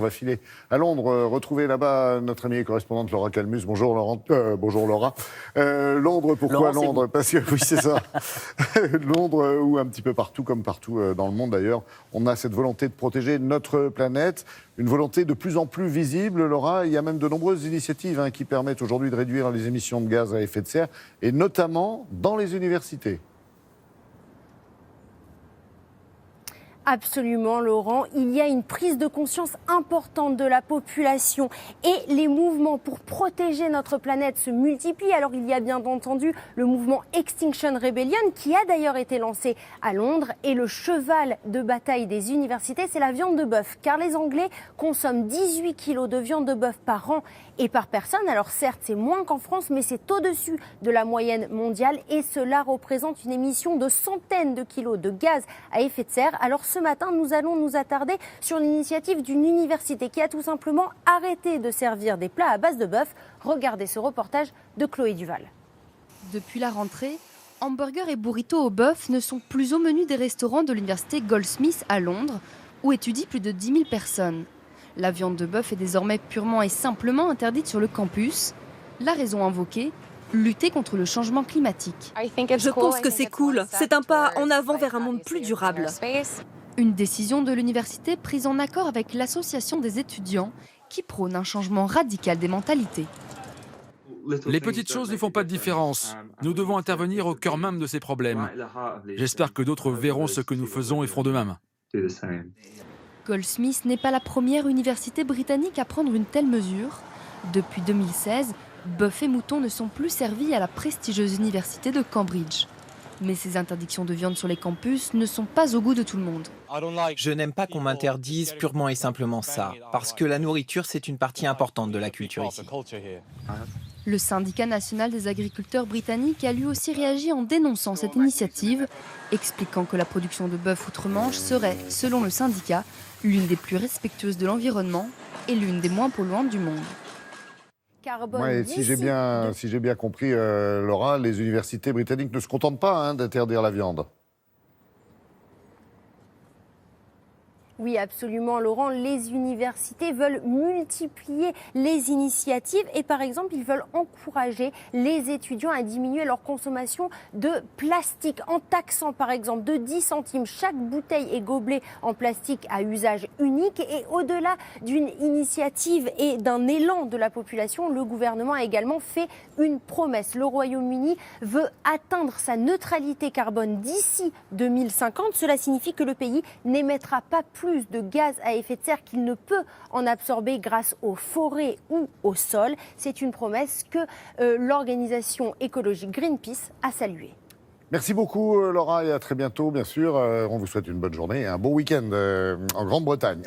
On va filer à Londres, retrouver là-bas notre amie et correspondante Laura Calmus. Bonjour bonjour Laura. Londres, pourquoi Laurent, Londres? Parce que oui, c'est ça. Londres, ou un petit peu partout, comme partout dans le monde d'ailleurs, on a cette volonté de protéger notre planète, une volonté de plus en plus visible, Laura. Il y a même de nombreuses initiatives qui permettent aujourd'hui de réduire les émissions de gaz à effet de serre, et notamment dans les universités. Absolument, Laurent. Il y a une prise de conscience importante de la population et les mouvements pour protéger notre planète se multiplient. Alors il y a bien entendu le mouvement Extinction Rebellion qui a d'ailleurs été lancé à Londres, et le cheval de bataille des universités, c'est la viande de bœuf, car les Anglais consomment 18 kilos de viande de bœuf par an et par personne. Alors certes, c'est moins qu'en France, mais c'est au-dessus de la moyenne mondiale, et cela représente une émission de centaines de kilos de gaz à effet de serre. Alors ce matin, nous allons nous attarder sur l'initiative d'une université qui a tout simplement arrêté de servir des plats à base de bœuf. Regardez ce reportage de Chloé Duval. Depuis la rentrée, hamburgers et burritos au bœuf ne sont plus au menu des restaurants de l'université Goldsmiths à Londres, où étudient plus de 10 000 personnes. La viande de bœuf est désormais purement et simplement interdite sur le campus. La raison invoquée, lutter contre le changement climatique. Je pense que c'est cool. C'est un pas en avant vers un monde plus durable. Une décision de l'université prise en accord avec l'association des étudiants qui prône un changement radical des mentalités. Les petites choses ne font pas de différence. Nous devons intervenir au cœur même de ces problèmes. J'espère que d'autres verront ce que nous faisons et feront de même. Goldsmiths n'est pas la première université britannique à prendre une telle mesure. Depuis 2016, bœuf et moutons ne sont plus servis à la prestigieuse université de Cambridge. Mais ces interdictions de viande sur les campus ne sont pas au goût de tout le monde. Je n'aime pas qu'on m'interdise purement et simplement ça, parce que la nourriture, c'est une partie importante de la culture ici. Le syndicat national des agriculteurs britanniques a lui aussi réagi en dénonçant cette initiative, expliquant que la production de bœuf outre-Manche serait, selon le syndicat, l'une des plus respectueuses de l'environnement et l'une des moins polluantes du monde. Ouais, si j'ai bien compris, Laura, les universités britanniques ne se contentent pas d'interdire la viande. Oui, absolument, Laurent. Les universités veulent multiplier les initiatives et, par exemple, ils veulent encourager les étudiants à diminuer leur consommation de plastique en taxant, par exemple, de 10 centimes chaque bouteille et gobelet en plastique à usage unique. Et au-delà d'une initiative et d'un élan de la population, le gouvernement a également fait une promesse. Le Royaume-Uni veut atteindre sa neutralité carbone d'ici 2050. Cela signifie que le pays n'émettra pas plus de gaz à effet de serre qu'il ne peut en absorber grâce aux forêts ou au sol. C'est une promesse que l'organisation écologique Greenpeace a saluée. Merci beaucoup Laura, et à très bientôt bien sûr. On vous souhaite une bonne journée et un bon week-end en Grande-Bretagne.